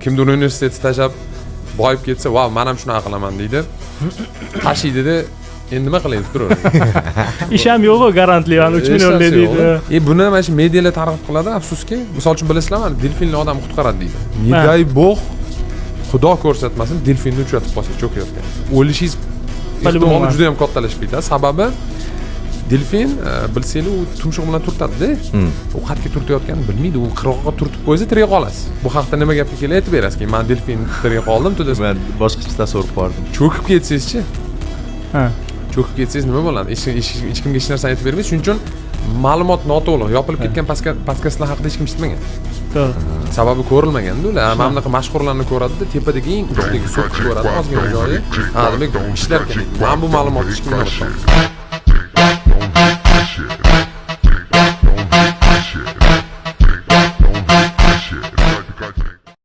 kimdir universitetni tashlab boyib ketsa, "Vow, men ham shunaqa qilaman" deydi. Tashlaydida endi nima qilay deb turaveradi. Ish ham yo'q-ku, garantli, 3 million deydi. Buni mana shu medialar targ'ib qiladi, afsuski. Misol uchun bilasizlar, mana delfinni odam qutqaradi deydi. Niday bog' Xudo ko'rsatmasin, delfinni uchratib qolsa cho'kayotgan. O'lishingiz ehtimoli juda ham kattalashib ketadi. Sababi delfin bilsanglar u tumshug'i bilan turtadi-da. U qayerga turtayotganini bilmaydi. U qirg'oqqa turtib qo'ysa tirik qolasiz. Bu haqda nima gapga keladi aytib berasiz. Men delfin tirik qoldim, to'da. Men boshqacha tasavvur qildim. Cho'kib ketsangizchi? Ha. Cho'kib ketsangiz nima bo'ladi? Hech kimga hech narsa aytib bermaysiz. Shuning uchun ma'lumot noto'g'ri. Yopilib ketgan podkastlar haqida hech kim eshitmagan. To'g'ri. Sababi ko'rilmaganda ular. Mana bunaqa mashhurlarni ko'radi-da, tepadagi eng uchdagi so'qni ko'radi, ozgina joyi. Ha, demak ishlar kerak. Men bu ma'lumotni hech kimga aytmadim.